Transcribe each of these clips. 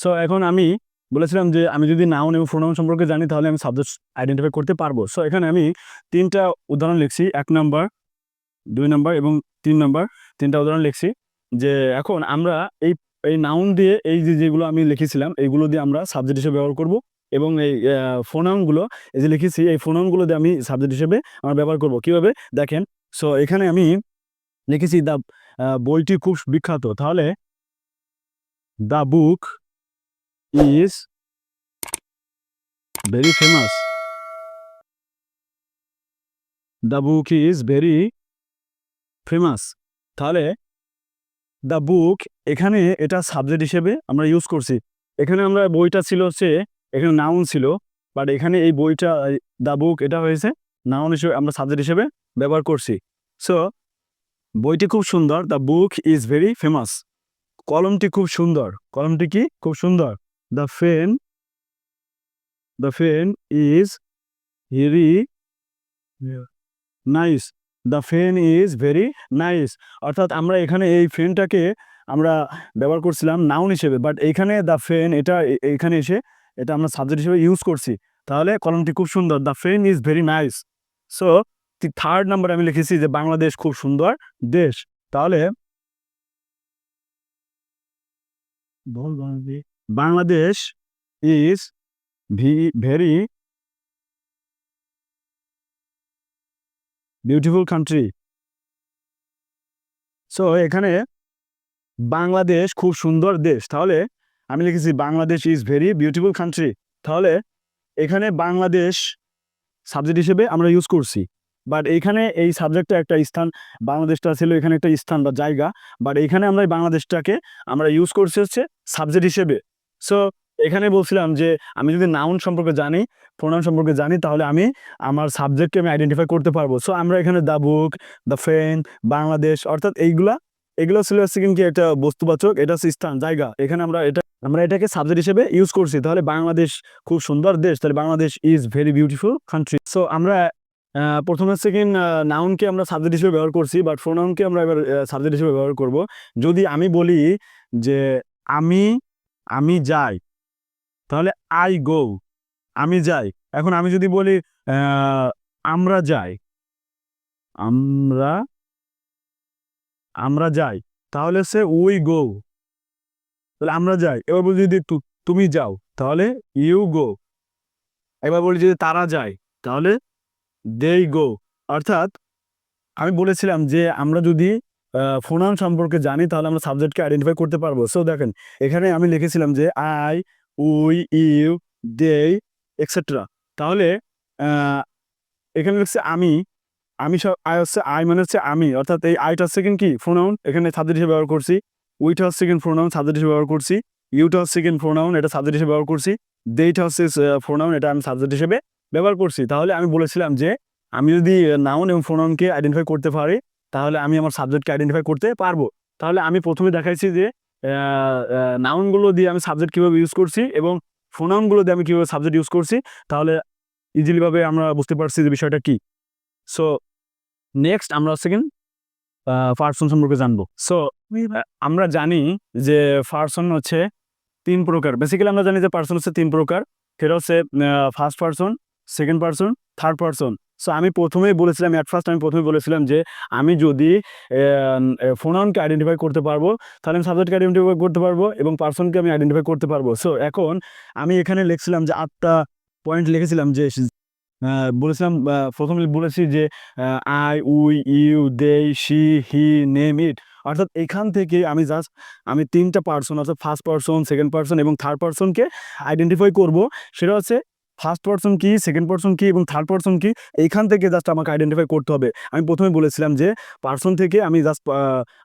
So এখন আমি বলেছিলাম যে আমি যদি নাউন এবং প্রোনাউন সম্পর্কে জানি তাহলে আমি সাবজেক্ট আইডেন্টিফাই করতে পারবো। সো এখানে আমি 3টা উদাহরণ লিখছি, 1 নাম্বার, 2 নাম্বার এবং 3 নাম্বার, 3টা উদাহরণ লিখছি। যে এখন আমরা এই নাউন দিয়ে এই যেগুলো আমি লিখেছিলাম এইগুলো দিয়ে আমরা সাবজেক্ট হিসেবে ব্যবহার করব এবং এই প্রোনাউনগুলো এই যে লিখেছি এই প্রোনাউনগুলো দিয়ে আমি সাবজেক্ট হিসেবে আমরা ব্যবহার করব। কিভাবে দেখেন, সো এখানে আমি লিখেছি বইটি খুব বিখ্যাত, তাহলে the book is very famous. The book is very famous, তাহলে দ্য বুক এখানে এটা সাবজেক্ট হিসেবে আমরা ইউজ করছি। এখানে আমরা বইটা ছিল হচ্ছে এখানে নাউন ছিল, বাট এখানে এই বইটা দ্য বুক এটা হয়েছে নাউন হিসেবে আমরা সাবজেক্ট হিসেবে ব্যবহার করছি। সো বইটি খুব সুন্দর, the book is very famous. কলমটি খুব সুন্দর, কলমটি কি খুব সুন্দর। The pen is very nice. The pen is very nice, অর্থাৎ আমরা এখানে এই পেনটাকে আমরা ব্যবহার করছিলাম নাউন হিসেবে, বাট এইখানে দ্য পেন এটা এখানে এসে এটা আমরা সাবজেক্ট হিসেবে ইউজ করছি। তাহলে কলমটি খুব সুন্দর, the pen is very nice. So 3rd number আমি লিখেছি যে বাংলাদেশ খুব সুন্দর দেশ, তাহলে Bangladesh is very beautiful country. So এখানে বাংলাদেশ খুব সুন্দর দেশ, তাহলে আমি লিখেছি Bangladesh is very beautiful country. তাহলে এখানে বাংলাদেশ সাবজেক্ট হিসেবে আমরা ইউজ করছি, বাট এইখানে এই সাবজেক্টটা একটা স্থান, বাংলাদেশটা ছিল এখানে একটা স্থান বা জায়গা, বাট এইখানে আমরা এই বাংলাদেশটাকে আমরা ইউজ করছি হচ্ছে সাবজেক্ট হিসেবে। সো এখানে বলছিলাম যে আমি যদি নাউন সম্পর্কে জানি, প্রোনাউন সম্পর্কে জানি, তাহলে আমি আমার সাবজেক্টকে আমি আইডেন্টিফাই করতে পারবো। সো আমরা এখানে the book, the pen, Bangladesh, অর্থাৎ এগুলো ছিল হচ্ছে কিন্তু একটা বস্তুবাচক, এটা হচ্ছে স্থান, জায়গা। এখানে আমরা এটাকে সাবজেক্ট হিসেবে ইউজ করছি। তাহলে বাংলাদেশ খুব সুন্দর দেশ, তাহলে Bangladesh is very beautiful country. So আমরা প্রথমে সেকেন্ড নাউনকে আমরা সাবজেক্ট হিসেবে ব্যবহার করছি, বাট প্রোনাউনকে আমরা এবার সাবজেক্ট হিসেবে ব্যবহার করব। যদি আমি বলি যে আমি আমি যাই, তাহলে আই গো, আমি যাই। এখন আমি যদি বলি আমরা যাই, আমরা আমরা যাই, তাহলে সে উই গো, তাহলে আমরা যাই। এবার বলি যদি তুমি যাও, তাহলে ইউ গো। এবার বলি যদি তারা যায়, তাহলে দে গো। অর্থাৎ আমি বলেছিলাম যে আমরা যদি প্রোনাউন সম্পর্কে জানি তাহলে আমরা সাবজেক্টকে আইডেন্টিফাই করতে পারবো। সো দেখেন এখানে আমি লিখেছিলাম যে I, we, you, they etcetera. তাহলে এখানে লিখছে আমি, আই হচ্ছে আই মানে হচ্ছে আমি, অর্থাৎ এই আইটা হচ্ছে কি প্রোনাউন, এখানে সাবজেক্ট হিসেবে ব্যবহার করছি। উইটা হচ্ছে প্রোনাউন, সাবজেক্ট হিসেবে ব্যবহার করছি। ইউটা হচ্ছে প্রোনাউন, এটা সাবজেক্ট হিসেবে ব্যবহার করছি। দেটা হচ্ছে প্রোনাউন, এটা আমি সাবজেক্ট হিসেবে ব্যবহার করছি। তাহলে আমি বলেছিলাম যে আমি যদি নাউন এবং প্রোনাউনকে আইডেন্টিফাই করতে পারি তাহলে আমি আমার সাবজেক্টকে আইডেন্টিফাই করতে পারবো। তাহলে আমি প্রথমে দেখাইছি যে নাউনগুলো দিয়ে আমি সাবজেক্ট কীভাবে ইউজ করছি এবং প্রোনাউনগুলো দিয়ে আমি কীভাবে সাবজেক্ট ইউজ করছি, তাহলে ইজিলি ভাবে আমরা বুঝতে পারছি যে বিষয়টা কি। সো নেক্সট আমরা সেকেন্ড পার্সন সম্পর্কে জানবো। সো আমরা জানি যে পার্সন হচ্ছে 3 প্রকার। বেসিক্যালি আমরা জানি যে পার্সন হচ্ছে 3 প্রকার, সেটা হচ্ছে first person, second person, third person. So আমি প্রথমেই বলেছিলাম, আমি প্রথমেই বলেছিলাম যে আমি যদি প্রোনাউনকে আইডেন্টিফাই করতে পারবো তাহলে আমি সাবজেক্টকে আইডেন্টিফাই করতে পারবো এবং পার্সনকে আমি আইডেন্টিফাই করতে পারবো। সো এখন আমি এখানে লিখছিলাম যে 8টা পয়েন্ট লিখেছিলাম যে বলেছিলাম, প্রথমে বলেছি যে I, we, you, they, she, he, name, it. অর্থাৎ এখান থেকে আমি 3টা পার্সন, অর্থাৎ ফার্স্ট পার্সন, সেকেন্ড পার্সন এবং থার্ড পার্সনকে আইডেন্টিফাই করব। সেটা হচ্ছে ফার্স্ট পার্সন কি, সেকেন্ড পার্সন কি এবং থার্ড পার্সন কি, এইখান থেকে জাস্ট আমাকে আইডেন্টিফাই করতে হবে। আমি প্রথমে বলেছিলাম যে পার্সন থেকে আমি জাস্ট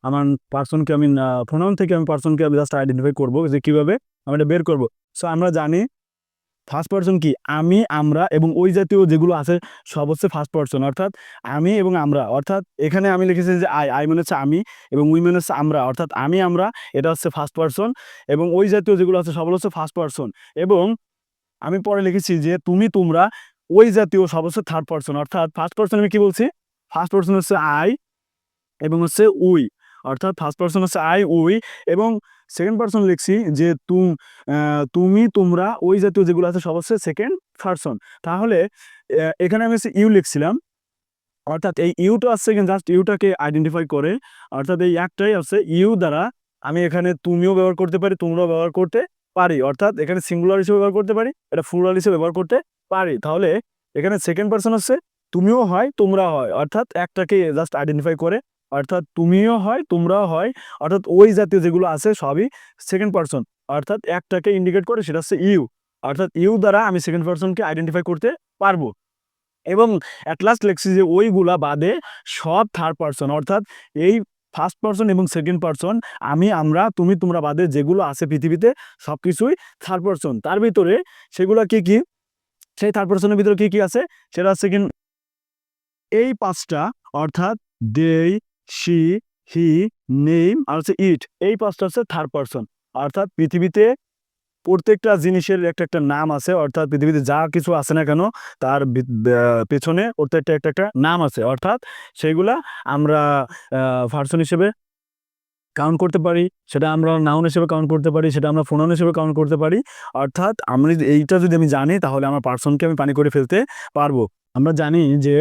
আমার পার্সনকে আমি প্রোনাউন থেকে আমি পার্সনকে আমি জাস্ট আইডেন্টিফাই করবো যে কীভাবে আমি এটা বের করবো। সো আমরা জানি ফার্স্ট পার্সন কি আমি, আমরা এবং ওই জাতীয় যেগুলো আছে সব হচ্ছে ফার্স্ট পার্সন, অর্থাৎ আমি এবং আমরা। অর্থাৎ এখানে আমি লিখেছি যে আই মানে হচ্ছে আমি এবং উই মানে হচ্ছে আমরা, অর্থাৎ আমি, আমরা এটা হচ্ছে ফার্স্ট পার্সন এবং ওই জাতীয় যেগুলো আছে সব হচ্ছে ফার্স্ট পার্সন। এবং আমি পরে লিখেছি যে তুমি, তোমরা, ওই জাতীয় সব হচ্ছে থার্ড পার্সন। অর্থাৎ ফার্স্ট পার্সন আমি কি বলছি, ফার্স্ট পার্সন হচ্ছে আই এবং হচ্ছে উই, অর্থাৎ ফার্স্ট পার্সন হচ্ছে আই, উই এবং সেকেন্ড পার্সন লিখছি যে তুমি তোমরা ওই জাতীয় যেগুলো আছে সব হচ্ছে সেকেন্ড পার্সন। তাহলে এখানে আমি হচ্ছে ইউ লিখছিলাম, অর্থাৎ এই ইউটা আছে জাস্ট ইউটাকে আইডেন্টিফাই করে, অর্থাৎ এই একটাই আছে ইউ দ্বারা আমি এখানে তুমিও ব্যবহার করতে পারি, তোমরাও ব্যবহার করতে পারি, অর্থাৎ এখানে সিঙ্গুলার হিসেবে ব্যবহার করতে পারি, এটা প্লুরাল হিসেবে ব্যবহার করতে পারি। তাহলে এখানে সেকেন্ড পার্সন আছে তুমিও হয় তোমরাও হয়, অর্থাৎ একটাকে জাস্ট আইডেন্টিফাই করে, অর্থাৎ তুমিও হয় তোমরাও হয়, অর্থাৎ ওই জাতীয় যেগুলো আছে সবই সেকেন্ড পার্সন, অর্থাৎ একটাকে ইন্ডিকেট করে সেটা হচ্ছে ইউ, অর্থাৎ ইউ দ্বারা আমি সেকেন্ড পার্সনকে আইডেন্টিফাই করতে পারবো। এবং অ্যাট লাস্ট লিখছি যে ওইগুলা বাদে সব থার্ড পার্সন, অর্থাৎ এই ফার্স্ট পার্সন এবং সেকেন্ড পার্সন আমি আমরা তুমি তোমরা বাদে যেগুলো আছে পৃথিবীতে সব কিছুই থার্ড পার্সন। তার ভিতরে সেগুলো কি কি, সেই থার্ড পার্সনের ভিতরে কি কি আছে সেটা হচ্ছে কি এই পাঁচটা, অর্থাৎ দে, শি, হি, নেম আর হচ্ছে ইট, এই পাঁচটা হচ্ছে থার্ড পার্সন। অর্থাৎ পৃথিবীতে প্রত্যেকটা জিনিসের একটা একটা নাম আছে, অর্থাৎ পৃথিবীতে যা কিছু আছে না কেন তার পেছনে প্রত্যেকটা একটা একটা নাম আছে, অর্থাৎ সেগুলা আমরা পার্সন হিসেবে কাউন্ট করতে পারি, সেটা আমরা নাউন হিসেবে কাউন্ট করতে পারি, সেটা আমরা প্রোনাউন হিসেবে কাউন্ট করতে পারি। অর্থাৎ আমরা এইটা যদি আমি জানি তাহলে আমার পার্সনকে আমি পানি করে ফেলতে পারবো। আমরা জানি যে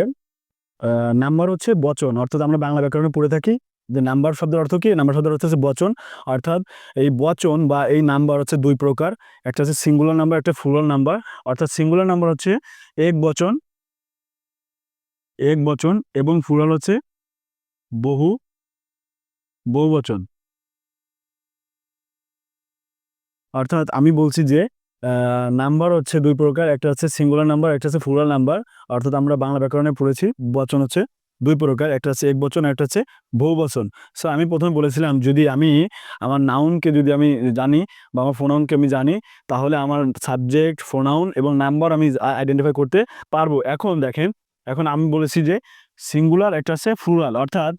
নাম্বার হচ্ছে বচন, অর্থাৎ আমরা বাংলা ব্যাকরণে পড়ে থাকি যে নাম্বার শব্দের অর্থ কি, নাম্বার শব্দের অর্থ হচ্ছে বচন, অর্থাৎ এই বচন বা এই নাম্বার হচ্ছে দুই প্রকার, একটা হচ্ছে সিঙ্গুলার নাম্বার, একটা প্লুরাল নাম্বার। অর্থাৎ সিঙ্গুলার নাম্বার হচ্ছে এক বচন, এক বচন, এবং প্লুরাল হচ্ছে বহু বহুবচন। অর্থাৎ আমি বলছি যে নাম্বার হচ্ছে দুই প্রকার, একটা হচ্ছে সিঙ্গুলার নাম্বার, একটা হচ্ছে প্লুরাল নাম্বার। অর্থাৎ আমরা বাংলা ব্যাকরণে পড়েছি বচন হচ্ছে দুই প্রকার, একটা হচ্ছে এক বচন, একটা হচ্ছে বহুবচন। সো আমি প্রথমে বলেছিলাম যদি আমি আমার নাউনকে যদি আমি জানি বা আমার প্রোনাউনকে আমি জানি তাহলে আমার সাবজেক্ট, প্রোনাউন এবং নাম্বার আমি আইডেন্টিফাই করতে পারবো। এখন দেখেন, এখন আমি বলেছি যে সিঙ্গুলার, একটা হচ্ছে প্লুরাল। অর্থাৎ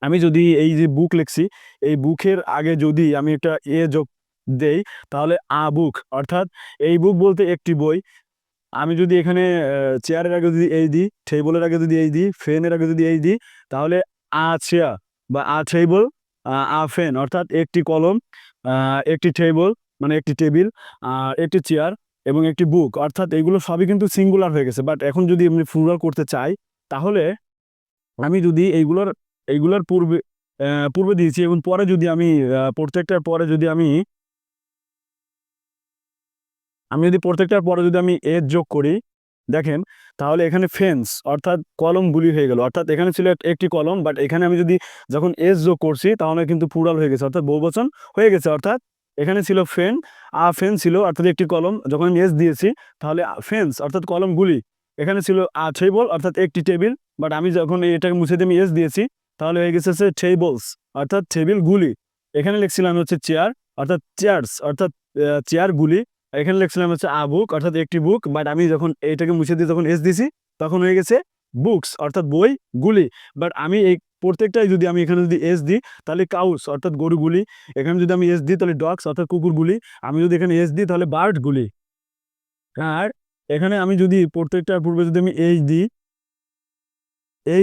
আমি যদি এই যে বুক লিখছি, এই বুকের আগে যদি আমি একটা যোগ দেই তাহলে আ বুক, অর্থাৎ এই বুক বলতে একটি বই। আমি যদি এখানে চেয়ারের আগে যদি এই দিই, টেবলের আগে যদি এই দিই, ফ্যানের আগে যদি এই দিই, তাহলে আ চেয়ার বা আ টেবল, আ ফ্যান, অর্থাৎ একটি কলম, একটি টেবল মানে একটি টেবিল, আর একটি চেয়ার এবং একটি বুক, অর্থাৎ এগুলো সবই কিন্তু সিঙ্গুলার হয়ে গেছে। বাট এখন যদি আমি প্লুরাল করতে চাই তাহলে আমি যদি এইগুলার পূর্বে দিয়েছি এবং পরে যদি আমি প্রত্যেকটার পরে যদি আমি যদি প্রত্যেকটার পরে যদি আমি এজ যোগ করি, দেখেন তাহলে এখানে ফেন্স, অর্থাৎ কলমগুলি হয়ে গেল। অর্থাৎ এখানে ছিল একটি কলম, বাট এখানে আমি যদি যখন এজ যোগ করছি তাহলে কিন্তু প্লুরাল হয়ে গেছে, অর্থাৎ বহুবচন হয়ে গেছে। অর্থাৎ এখানে ছিল ফেন, ফেন ছিল অর্থাৎ একটি কলম, যখন আমি এজ দিয়েছি তাহলে ফেন্স অর্থাৎ কলমগুলি। এখানে ছিল টেবল অর্থাৎ একটি টেবিল, বাট আমি যখন এটাকে মুছে দিয়ে আমি এজ দিয়েছি তাহলে হয়ে গেছে হচ্ছে টেবলস, অর্থাৎ টেবিলগুলি। এখানে লিখছিলাম হচ্ছে চেয়ার, অর্থাৎ চেয়ার্স, অর্থাৎ চেয়ারগুলি। এখানে লিখছিলাম হচ্ছে বুক, অর্থাৎ একটি বুক, বাট আমি যখন এইটাকে মুছে দিয়ে যখন এস দিছি তখন হয়ে গেছে বুকস, অর্থাৎ বইগুলি। বাট আমি এই প্রত্যেকটাই যদি আমি এখানে যদি এস দিই তাহলে কাউস, অর্থাৎ গরুগুলি। এখানে যদি আমি এস দিই তাহলে ডগস, অর্থাৎ কুকুরগুলি। আমি যদি এখানে এস দিই তাহলে বার্ডগুলি। আর এখানে আমি যদি প্রত্যেকটার পূর্বে যদি আমি এই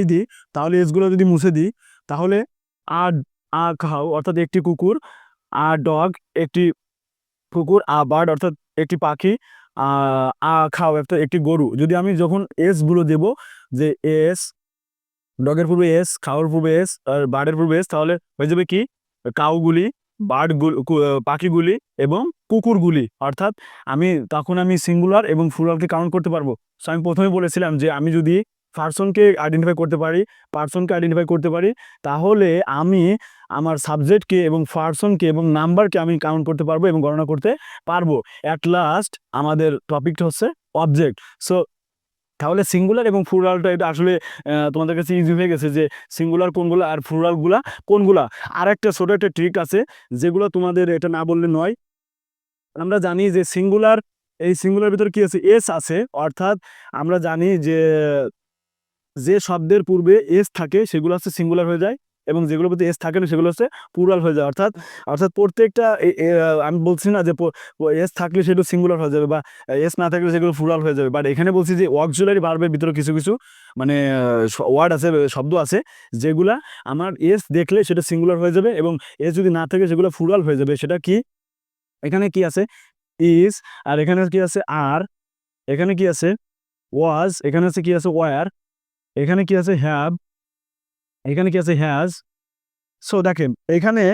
দিই তাহলে এসগুলো যদি মুছে দিই তাহলে আর খাও, অর্থাৎ একটি কুকুর, আর ডগ একটি কুকুর, বার্ড অর্থাৎ একটি পাখি, খাও অর্থাৎ একটি গরু। যদি আমি যখন এস গুলো দেব যে এস, ডগের পূর্বে এস, খাওয়ার পূর্বে এস আর বার্ডের পূর্বে এস, তাহলে হয়ে যাবে কি কাউগুলি, পাখিগুলি এবং কুকুরগুলি। অর্থাৎ তখন আমি সিঙ্গুলার এবং প্লুরালকে কাউন্ট করতে পারবো। সো আমি প্রথমে বলেছিলাম যে আমি যদি পার্সনকে আইডেন্টিফাই করতে পারি তাহলে আমি আমার সাবজেক্টকে এবং পার্সনকে এবং নাম্বারকে আমি কাউন্ট করতে পারবো এবং গণনা করতে পারবো। অ্যাট লাস্ট আমাদের টপিকটা হচ্ছে অবজেক্ট। সো তাহলে সিঙ্গুলার এবং প্লুরালটা এটা আসলে তোমাদের কাছে ইজি হয়ে গেছে যে সিঙ্গুলার কোনগুলো আর প্লুরালগুলা কোনগুলা। আর একটা ছোট একটা ট্রিক আছে যেগুলো তোমাদের এটা না বললে নয়। আমরা জানি যে এই সিঙ্গুলার ভিতরে কি আছে, এস আছে, অর্থাৎ আমরা জানি যে শব্দের পূর্বে এস থাকে সেগুলো হচ্ছে সিঙ্গুলার হয়ে যায় এবং যেগুলোর প্রতি এস থাকে না সেগুলো হচ্ছে প্লুরাল হয়ে যায়। অর্থাৎ অর্থাৎ প্রত্যেকটা আমি বলছি না যে এস থাকলে সেগুলো সিঙ্গুলার হয়ে যাবে বা এস না থাকলে সেগুলো প্লুরাল হয়ে যাবে, বাট এখানে বলছি যে অক্সিলারি ভার্বের ভিতরে কিছু কিছু মানে ওয়ার্ড আছে, শব্দ আছে যেগুলা আমার এস দেখলে সেটা সিঙ্গুলার হয়ে যাবে এবং এস যদি না থাকে সেগুলো প্লুরাল হয়ে যাবে। সেটা কি? এখানে কি আছে? ইজ। আর এখানে কি আছে? আর। এখানে কি আছে? ওয়াজ। এখানে আছে কি আছে? ওয়ার। এখানে কি আছে? হ্যাভ। এখানে কি আছে? হ্যাজ। সো দেখেন এখানে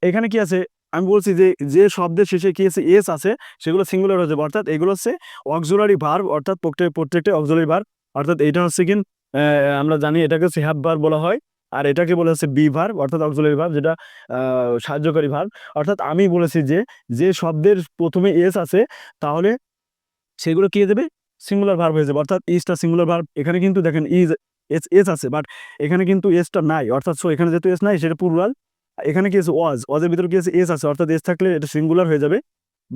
এখানে কি আছে? আমি বলছি যে যে শব্দের শেষে কি আছে? এস আছে সেগুলো সিঙ্গুলার হয়ে যাবে। অর্থাৎ এগুলো হচ্ছে অক্সিলারি ভার্ব, অর্থাৎ প্রত্যেকটা অক্সিলারি ভার্ব। অর্থাৎ এটা হচ্ছে কি আমরা জানি এটাকে হচ্ছে হ্যাভ ভার্ব বলা হয়, আর এটাকে বলা হচ্ছে বি ভার্ব, অর্থাৎ অক্সিলারি ভার্ব, যেটা সাহায্যকারী ভার্ব। অর্থাৎ আমি বলেছি যে যে শব্দের প্রথমে এস আছে তাহলে সেগুলো কি হয়ে যাবে? সিঙ্গুলার ভার্ব হয়ে যাবে। অর্থাৎ ইজটা সিঙ্গুলার ভার্ব। এখানে কিন্তু দেখেন ইজ এস এস আছে, বাট এখানে কিন্তু এসটা নাই। অর্থাৎ সো এখানে যেহেতু এস নাই সেটা প্লুরাল। এখানে কি আছে? ওয়াজের ভিতরে কি আছে? এস আছে, অর্থাৎ এস থাকলে এটা সিঙ্গুলার হয়ে যাবে,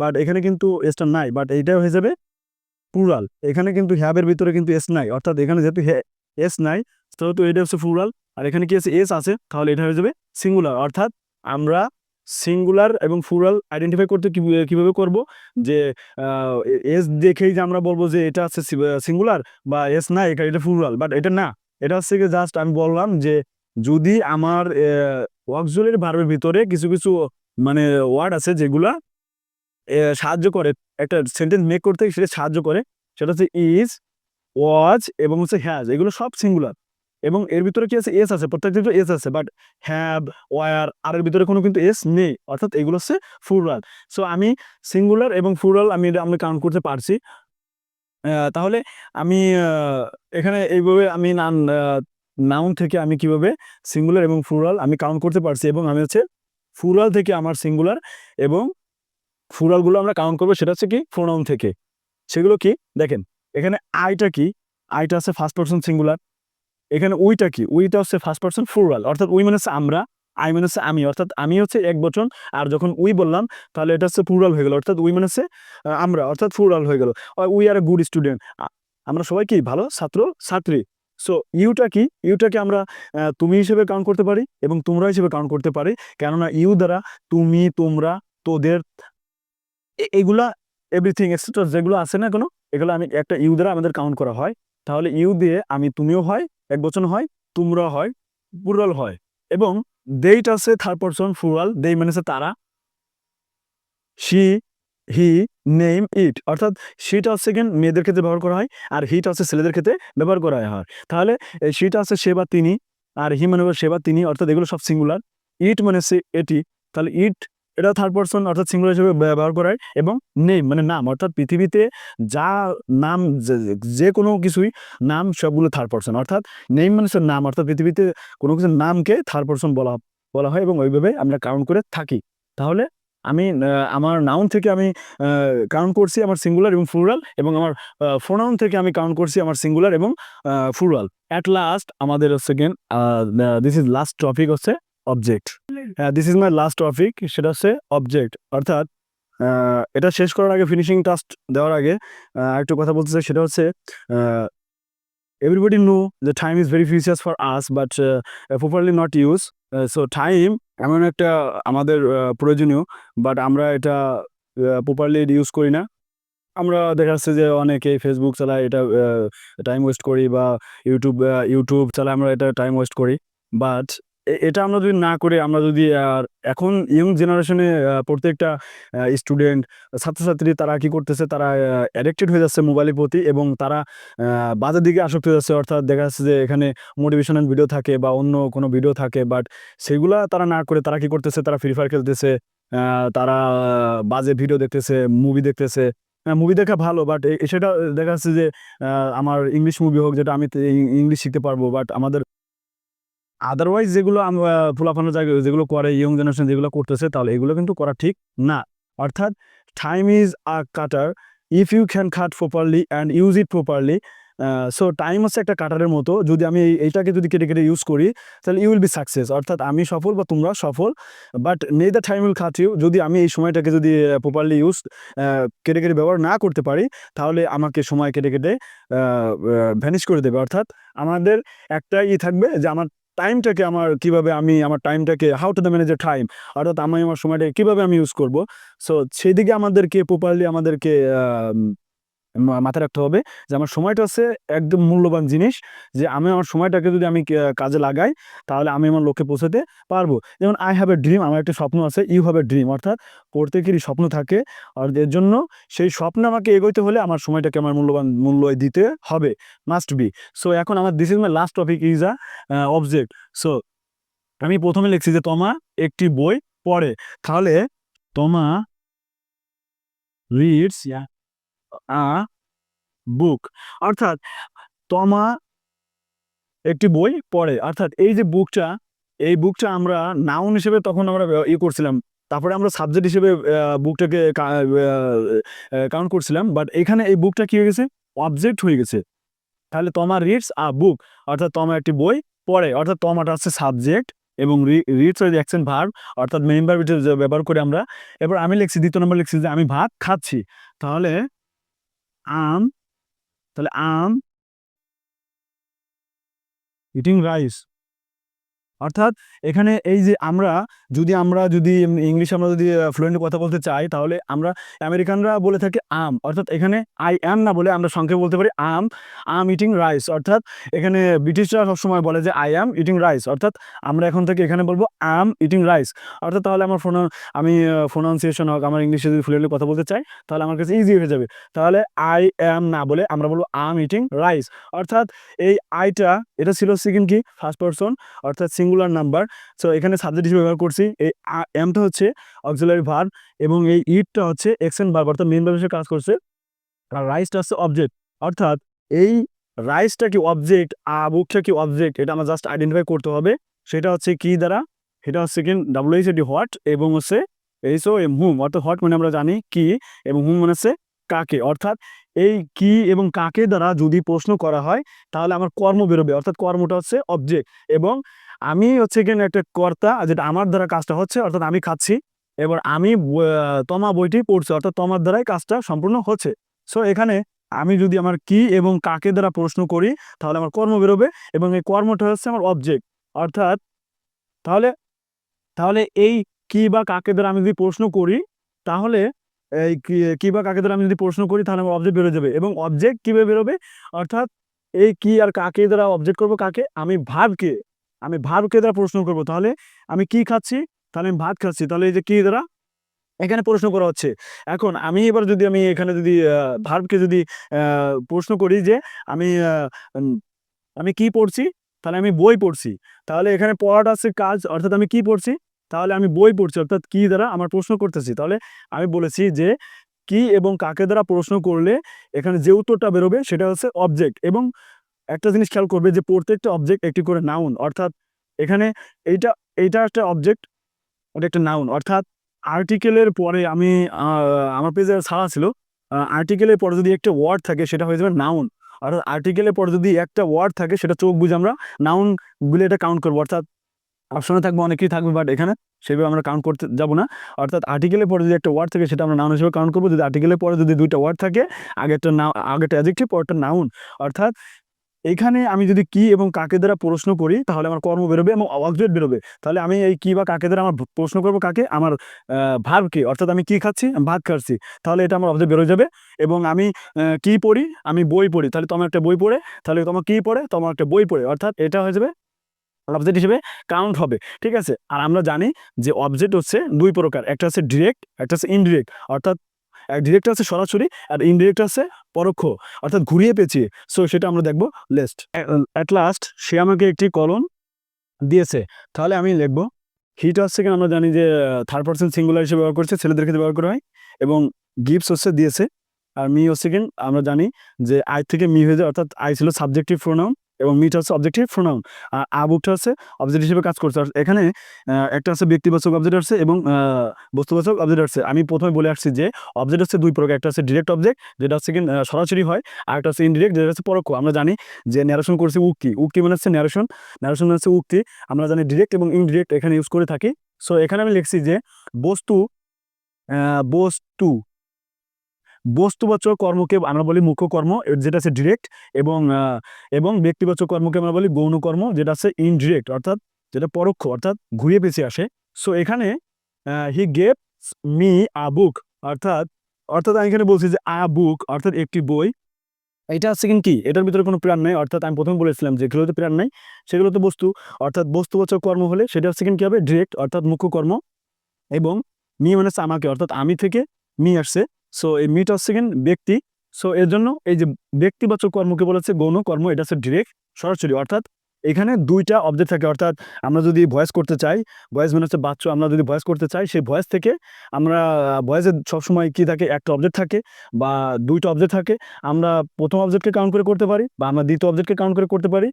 বাট এখানে কিন্তু এসটা নাই, বাট এইটা হয়ে যাবে প্লুরাল। এখানে কিন্তু হ্যাবের ভিতরে কিন্তু এস নাই, অর্থাৎ এখানে যেহেতু এস নাই সেহেতু এটা হচ্ছে প্লুরাল। আর এখানে কি আছে? এস আছে, তাহলে এটা হয়ে যাবে সিঙ্গুলার। অর্থাৎ আমরা সিঙ্গুলার এবং প্লুরাল আইডেন্টিফাই করতে কিভাবে করব? যে এস দেখেই যে আমরা বলবো যে এটা হচ্ছে সিঙ্গুলার বা এস নাই এটা প্লুরাল, বাট এটা না। এটা হচ্ছে কি জাস্ট আমি বললাম যে যদি আমার অক্সিলারি ভার্বের ভিতরে কিছু কিছু মানে ওয়ার্ড আছে যেগুলা সাহায্য করে একটা সেন্টেন্স মেক করতে, সেটা সাহায্য করে। সেটা হচ্ছে ইজ, ওয়াজ এবং হচ্ছে হ্যাজ, এগুলো সব সিঙ্গুলার। এবং এর ভিতরে কি আছে? এস আছে, প্রত্যেকটা ভিতরে এস আছে, বাট হ্যাভ, ওয়ার, আর এর ভিতরে কোনো কিন্তু এস নেই, অর্থাৎ এগুলো হচ্ছে প্লুরাল। সো আমি সিঙ্গুলার এবং প্লুরাল আমি কাউন্ট করতে পারছি। তাহলে আমি এখানে এইভাবে আমি নাউন থেকে আমি কিভাবে সিঙ্গুলার এবং প্লুরাল আমি কাউন্ট করতে পারছি, এবং আমি হচ্ছে প্লুরাল থেকে আমার সিঙ্গুলার এবং প্লুরালগুলো আমরা কাউন্ট করবো। সেটা হচ্ছে কি? প্রোনাউন থেকে। সেগুলো কি? দেখেন এখানে আইটা কি? আইটা আছে ফার্স্ট পারসন সিঙ্গুলার। এখানে উইটা কি? উইটা হচ্ছে ফার্স্ট পারসন প্লুরাল, অর্থাৎ উই মানে হচ্ছে আমরা, আই মানে হচ্ছে আমি, অর্থাৎ আমি হচ্ছে একবচন। আর যখন উই বললাম তাহলে এটা হচ্ছে প্লুরাল হয়ে গেল, অর্থাৎ উই মানে হচ্ছে আমরা, অর্থাৎ প্লুরাল হয়ে গেল। We are a good student, আমরা সবাই কি? ভালো ছাত্র ছাত্রী। সো ইউটা কি? ইউটাকে আমরা তুমি হিসেবে কাউন্ট করতে পারি এবং তোমরা হিসেবে কাউন্ট করতে পারি, কেননা ইউ দ্বারা তুমি, তোমরা, তোদের, এগুলা এভরিথিং এক্সেট্রা যেগুলো আছে না কোনো, এগুলো আমি একটা ইউ দ্বারা আমাদের কাউন্ট করা হয়। তাহলে ইউ দিয়ে আমি তুমিও হয়, এক বচন হয়, তোমরা হয়, প্লুরাল হয়। এবং দেইটা আছে থার্ড পারসন প্লুরাল, দেই মানে হচ্ছে তারা, শি, হি, নেম, ইট, অর্থাৎ শিটা হচ্ছে মেয়েদের ক্ষেত্রে ব্যবহার করা হয়, আর হিটা হচ্ছে ছেলেদের ক্ষেত্রে ব্যবহার করা হয়। তাহলে শিটা হচ্ছে সে বা তিনি, আর হি মানে সে বা তিনি, অর্থাৎ এগুলো সব সিঙ্গুলার। ইট মানে হচ্ছে এটি, তাহলে ইট এটা থার্ড পারসন অর্থাৎ সিঙ্গুলার হিসেবে ব্যবহার করা হয়। এবং নেম মানে নাম, অর্থাৎ পৃথিবীতে যা নাম যে কোনো কিছুই নাম সবগুলো থার্ড পারসন, অর্থাৎ নেম মানে হচ্ছে নাম, অর্থাৎ পৃথিবীতে কোনো কিছুর নামকে থার্ড পারসন বলা বলা হয়, এবং ওইভাবে আমরা কাউন্ট করে থাকি। তাহলে আমি আমার নাউন থেকে আমি কাউন্ট করছি আমার সিঙ্গুলার এবং প্লুরাল, এবং আমার প্রোনাউন থেকে আমি কাউন্ট করছি আমার সিঙ্গুলার এবং প্লুরাল। অ্যাট লাস্ট আমাদের second this is last topic হচ্ছে object. This is my last topic, সেটা হচ্ছে অবজেক্ট। অর্থাৎ এটা শেষ করার আগে, ফিনিশিং টাচ দেওয়ার আগে একটু কথা বলতে চাই, সেটা হচ্ছে everybody know the time is very precious for us, but properly not used. So time এমন একটা আমাদের প্রয়োজনীয়, বাট আমরা এটা প্রপারলি ইউজ করি না। আমরা দেখা যাচ্ছে যে অনেকে ফেসবুক চালায়, এটা টাইম ওয়েস্ট করি, বা ইউটিউব চালায়, আমরা এটা টাইম ওয়েস্ট করি। বাট এটা আমরা যদি না করে, আমরা যদি এখন ইয়ং জেনারেশনে প্রত্যেকটা স্টুডেন্ট, ছাত্রছাত্রী, তারা কি করতেছে? তারা অ্যাডিক্টেড হয়ে যাচ্ছে মোবাইলের প্রতি, এবং তারা বাজের দিকে আসক্ত হয়ে যাচ্ছে। অর্থাৎ দেখা যাচ্ছে যে এখানে মোটিভেশনাল ভিডিও থাকে বা অন্য কোনো ভিডিও থাকে, বাট সেগুলা তারা না করে তারা কি করতেছে? তারা ফ্রি ফায়ার খেলতেছে, তারা বাজে ভিডিও দেখতেছে, মুভি দেখতেছে। মুভি দেখা ভালো, বাট সেটা দেখা যাচ্ছে যে আমার ইংলিশ মুভি হোক, যেটা আমি ইংলিশ শিখতে পারবো, বাট আমাদের আদারওয়াইজ যেগুলো পোলাপানের জায়গায় যেগুলো করে ইয়ং জেনারেশন যেগুলো করতেছে, তাহলে এগুলো কিন্তু করা ঠিক না। অর্থাৎ time is a cutter, if you can cut properly and use it properly. So time হচ্ছে একটা কাটারের মতো, যদি আমি এইটাকে যদি কেটে কেটে ইউজ করি তাহলে ইউ উইল বি সাকসেস, অর্থাৎ আমি সফল বা তোমরা সফল। But neither time will cut you, যদি আমি এই সময়টাকে যদি প্রপারলি কেটে কেটে ব্যবহার না করতে পারি, তাহলে আমাকে সময় কেটে কেটে ভ্যানিশ করে দেবে। অর্থাৎ আমাদের একটা থাকবে যে আমার টাইমটাকে আমার কিভাবে আমি আমার টাইমটাকে how to the manage a time, অর্থাৎ আমি আমার সময়টাকে কিভাবে আমি ইউজ করব। সো সেদিকে আমাদেরকে প্রপারলি আমাদেরকে মাথায় রাখতে হবে যে আমার সময়টা হচ্ছে একদম মূল্যবান জিনিস, যে আমি আমার সময়টাকে যদি আমি কাজে লাগাই তাহলে আমি আমার লক্ষ্যে পৌঁছাতে পারবো। যেমন আই হ্যাভ এ ড্রিম, আমার একটা স্বপ্ন আছে, ইউ হ্যাভ এ ড্রিম, অর্থাৎ প্রত্যেকেরই স্বপ্ন থাকে। আর এর জন্য সেই স্বপ্নে আমাকে এগোতে হলে আমার সময়টাকে আমার মূল্যবান মূল্য দিতে হবে, মাস্ট বি। সো এখন আমার this is my last topic is a object. So আমি প্রথমে লিখছি যে তমা একটি বই পড়ে, তাহলে তমা রিডস আ বুক, অর্থাৎ তমা একটি বই পড়ে, অর্থাৎ এই যে বুকটা, এই বুকটা আমরা নাউন হিসেবে তখন আমরা করছিলাম, তারপরে আমরা সাবজেক্ট হিসেবে বুকটাকে কাউন্ট করছিলাম, বাট এখানে এই বুকটা কি হয়ে গেছে, অবজেক্ট হয়ে গেছে। তাহলে তমা রিডস আ বুক, অর্থাৎ তমা একটি বই পড়ে, অর্থাৎ তমাটা হচ্ছে সাবজেক্ট এবং রিডস হচ্ছে অ্যাকশন ভার্ব, অর্থাৎ মেইন ভার্ব ব্যবহার করে আমরা। এবার আমি লিখছি, দ্বিতীয় নম্বর লিখছি যে আমি ভাত খাচ্ছি, তাহলে আম, তাহলে আম ইটিং রাইস, অর্থাৎ এখানে এই যে আমরা যদি ইংলিশ আমরা যদি ফ্লুয়েন্টলি কথা বলতে চাই, তাহলে আমরা আমেরিকানরা বলে থাকি আম, অর্থাৎ এখানে আই অ্যাম না বলে আমরা সংক্ষেপে বলতে পারি আম, আম ইটিং রাইস, অর্থাৎ এখানে ব্রিটিশরা সবসময় বলে যে আই অ্যাম ইটিং রাইস, অর্থাৎ আমরা এখন থেকে এখানে বলবো আম ইটিং রাইস, অর্থাৎ তাহলে আমার আমি প্রোনাউন্সিয়েশন হোক, আমার ইংলিশে যদি ফ্লুয়েন্টলি কথা বলতে চাই তাহলে আমার কাছে ইজি হয়ে যাবে। তাহলে আই অ্যাম না বলে আমরা বলবো আম ইটিং রাইস, অর্থাৎ এই আইটা এটা ছিল সেকেন্ড কি ফার্স্ট পারসন, অর্থাৎ সিঙ্গুলার নাম্বার। সো এখানে সাবজেক্ট হিসেবে ব্যবহার করছি, এই এমটা হচ্ছে অক্সিলারি ভার্ব এবং এই ইটটা হচ্ছে এক্সেন্ট ভার্ব, অর্থাৎ মেইন ভার্ব হিসেবে কাজ করছে, আর রাইসটা হচ্ছে অবজেক্ট, অর্থাৎ এই রাইসটা কি অবজেক্ট আর বুকটা কি অবজেক্ট, এটা আমরা জাস্ট আইডেন্টিফাই করতে হবে। সেটা হচ্ছে কি দ্বারা, সেটা হচ্ছে কি WH হোয়াট এবং হচ্ছে এইসো এম হুম, অর্থাৎ হোয়াট মানে আমরা জানি কি, এবং হুম মানে হচ্ছে কাকে, অর্থাৎ এই কি এবং কাকে দ্বারা যদি প্রশ্ন করা হয় তাহলে আমার কর্ম বেরোবে, অর্থাৎ কর্মটা হচ্ছে অবজেক্ট, এবং আমি হচ্ছে কিনা একটা কর্তা, যেটা আমার দ্বারা কাজটা হচ্ছে, অর্থাৎ আমি খাচ্ছি, এবার আমি তমা বইটি পড়ছি, অর্থাৎ তোমার দ্বারাই কাজটা সম্পূর্ণ হচ্ছে। সো এখানে আমি যদি আমার কি এবং কাকে দ্বারা প্রশ্ন করি তাহলে আমার কর্ম বেরোবে, এবং এই কর্মটা হচ্ছে আমার অবজেক্ট, অর্থাৎ তাহলে তাহলে এই কি বা কাকে দ্বারা আমি যদি প্রশ্ন করি তাহলে এই কি বা কাকে দ্বারা আমি যদি প্রশ্ন করি তাহলে আমার অবজেক্ট বেরোয় যাবে, এবং অবজেক্ট কিভাবে বেরোবে, অর্থাৎ এই কি আর কাকে দ্বারা অবজেক্ট করব, কাকে আমি ভার্বকে দ্বারা প্রশ্ন করব, তাহলে আমি কি খাচ্ছি, তাহলে আমি ভাত খাচ্ছি, তাহলে এই যে কি দ্বারা এখানে প্রশ্ন করা হচ্ছে। এখন আমি এবার যদি আমি এখানে যদি ভার্বকে যদি প্রশ্ন করি যে আমি আমি কি পড়ছি, তাহলে আমি বই পড়ছি, তাহলে এখানে পড়াটা আছে কাজ, অর্থাৎ আমি কি পড়ছি, তাহলে আমি বই পড়ছি, অর্থাৎ কি দ্বারা আমার প্রশ্ন করতেছি, তাহলে আমি বলেছি যে কি এবং কাকে দ্বারা প্রশ্ন করলে এখানে যে উত্তরটা বেরোবে সেটা হচ্ছে অবজেক্ট। এবং একটা জিনিস খেয়াল করবে যে প্রত্যেকটা অবজেক্ট একটি করে নাউন, অর্থাৎ এখানে এইটা এইটা একটা অবজেক্ট, ওটা একটা নাউন, অর্থাৎ আর্টিকেলের পরে আমি আমার পেজে ছাড়া ছিল, আর্টিকেলের পরে যদি একটা ওয়ার্ড থাকে সেটা হয়ে যাবে নাউন, অর্থাৎ আর্টিকেলের পরে যদি একটা ওয়ার্ড থাকে সেটা চোখ বুঝে আমরা নাউন গুলো এটা কাউন্ট করবো, অর্থাৎ অপশনে থাকবে অনেকেই থাকবে, বাট এখানে সেভাবে আমরা কাউন্ট করতে যাব না, অর্থাৎ আর্টিকেলের পরে যদি একটা ওয়ার্ড থাকে সেটা আমরা নাউন হিসেবে কাউন্ট করবো। যদি আর্টিকেলের পরে যদি দুইটা ওয়ার্ড থাকে, আগেরটা অ্যাডজেক্টিভ পরেরটা নাউন, অর্থাৎ এইখানে আমি যদি কি এবং কাকে দ্বারা প্রশ্ন করি তাহলে আমার কর্ম বেরোবে এবং অবজেক্ট বেরোবে, তাহলে আমি এই কি বা কাকে দ্বারা আমার প্রশ্ন করবো কাকে, আমার ভার্বকে, অর্থাৎ আমি কি খাচ্ছি, আমি ভাত খাচ্ছি, তাহলে এটা আমার অবজেক্ট বেরোয় যাবে। এবং আমি কি পড়ি, আমি বই পড়ি, তাহলে তোমার একটা বই পড়ে, তাহলে তোমার কি পড়ে, তোমার একটা বই পড়ে, অর্থাৎ এটা হয়ে যাবে অবজেক্ট হিসেবে কাউন্ট হবে, ঠিক আছে। আর আমরা জানি যে অবজেক্ট হচ্ছে দুই প্রকার, একটা হচ্ছে ডিরেক্ট, একটা হচ্ছে ইনডিরেক্ট, অর্থাৎ ডিরেক্ট আছে সরাসরি আর ইনডিরেক্ট আছে পরোক্ষ, অর্থাৎ ঘুরিয়ে পেঁচিয়ে। সো সেটা আমরা দেখবো লেস্ট। অ্যাট লাস্ট সে আমাকে একটি কলম দিয়েছে, তাহলে আমি লিখবো হিটা হচ্ছে কি আমরা জানি যে থার্ড পারসন সিঙ্গুলার হিসেবে ব্যবহার করছে, ছেলেদের ক্ষেত্রে ব্যবহার করা হয়, এবং গিফটস হচ্ছে দিয়েছে, আর মি হচ্ছে কি আমরা জানি যে আই থেকে মি হয়ে যায়, অর্থাৎ আই ছিল সাবজেক্টিভ প্রোনাউন এবং মিটা হচ্ছে অবজেক্টিভ প্রোনাউন, আর আবুকটা হচ্ছে অবজেক্ট হিসেবে কাজ করছে। আর এখানে একটা আছে ব্যক্তিবাচক অবজেক্ট আসছে এবং বস্তুবাচক অবজেক্ট আসছে। আমি প্রথমে বলে আসছি যে অবজেক্ট হচ্ছে দুই প্রকার, একটা হচ্ছে ডিরেক্ট অবজেক্ট যেটা হচ্ছে কি সরাসরি হয়, আর একটা হচ্ছে ইনডিরেক্ট যেটা হচ্ছে পরোক্ষ। আমরা জানি যে ন্যারেশন করছে উক্তি, উক্তি মানে হচ্ছে ন্যারেশন, ন্যারেশন মানে হচ্ছে উক্তি, আমরা জানি ডিরেক্ট এবং ইনডিরেক্ট এখানে ইউজ করে থাকি। সো এখানে আমি লিখছি যে বস্তু বস্তু বস্তুবাচক কর্মকে আমরা বলি মুখ্য কর্ম যেটা আছে ডিরেক্ট, এবং ব্যক্তিবাচক কর্মকে আমরা বলি গৌণ কর্ম যেটা আছে ইনডিরেক্ট, অর্থাৎ যেটা পরোক্ষ, অর্থাৎ ঘুরিয়ে পেঁচিয়ে আসে। সো এখানে হি গেভ মি আ বুক, অর্থাৎ অর্থাৎ আমি এখানে বলছি যে আ বুক অর্থাৎ একটি বই। এটা হচ্ছে কি এটার ভিতরে কোনো প্রাণ নাই, অর্থাৎ আমি প্রথমে বলেছিলাম যেগুলোতে প্রাণ নাই সেগুলোতে বস্তু, অর্থাৎ বস্তুবাচক কর্ম হলে সেটা হচ্ছে কি হবে ডিরেক্ট অর্থাৎ মুখ্য কর্ম, এবং মি মানে হচ্ছে আমাকে, অর্থাৎ আমি থেকে মি আসছে। সো এই মিটা হচ্ছে ব্যক্তি। সো এর জন্য এই যে ব্যক্তিবাচক কর্মকে বলা হচ্ছে গৌণ কর্ম, এটা হচ্ছে ডিরেক্ট সরাসরি, অর্থাৎ এখানে দুইটা অবজেক্ট থাকে। অর্থাৎ আমরা যদি ভয়েস করতে চাই, ভয়েস মানে হচ্ছে বাচ্চা, আমরা যদি ভয়েস করতে চাই সেই ভয়েস থেকে আমরা ভয়েসে সবসময় কি থাকে একটা অবজেক্ট থাকে বা দুইটা অবজেক্ট থাকে। আমরা প্রথম অবজেক্টকে কাউন্ট করে করতে পারি বা আমরা দ্বিতীয় অবজেক্টকে কাউন্ট করে করতে পারি,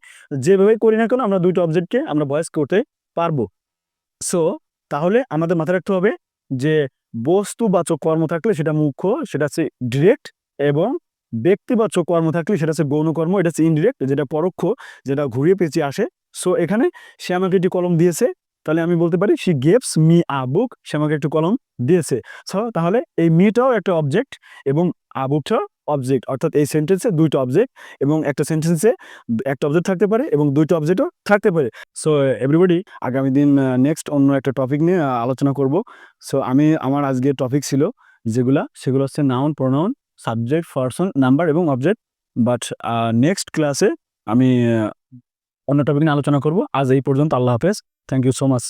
যেভাবে করি না কেন আমরা দুইটা অবজেক্টকে আমরা ভয়েস করতে পারবো। সো তাহলে আমাদের মাথায় রাখতে হবে যে বস্তুবাচক কর্ম থাকলে সেটা মুখ্য, সেটা হচ্ছে ডিরেক্ট, এবং ব্যক্তিবাচক কর্ম থাকলে সেটা হচ্ছে গৌণ কর্ম, এটা হচ্ছে ইনডিরেক্ট, যেটা পরোক্ষ, যেটা ঘুরিয়ে পেঁচিয়ে আসে। সো এখানে সে আমাকে একটি কলম দিয়েছে, তাহলে আমি বলতে পারি শি গিভস মি আ বুক, সে আমাকে একটি কলম দিয়েছে। সো তাহলে এই মিটাও একটা অবজেক্ট এবং আ বুকটাও অবজেক্ট, অর্থাৎ এই সেন্টেন্সে দুইটা অবজেক্ট, এবং একটা সেন্টেন্সে একটা অবজেক্ট থাকতে পারে এবং দুইটা অবজেক্টও থাকতে পারে। সো এভরিবডি, আগামী দিন নেক্সট অন্য একটা টপিক নিয়ে আলোচনা করব। সো আমার আজকের টপিক ছিল সেগুলো হচ্ছে noun, pronoun, subject, person, number এবং অবজেক্ট। বাট নেক্সট ক্লাসে আমি অন্য টপিক নিয়ে আলোচনা করব। আজ এই পর্যন্ত। আল্লাহ হাফেজ। Thank you so much.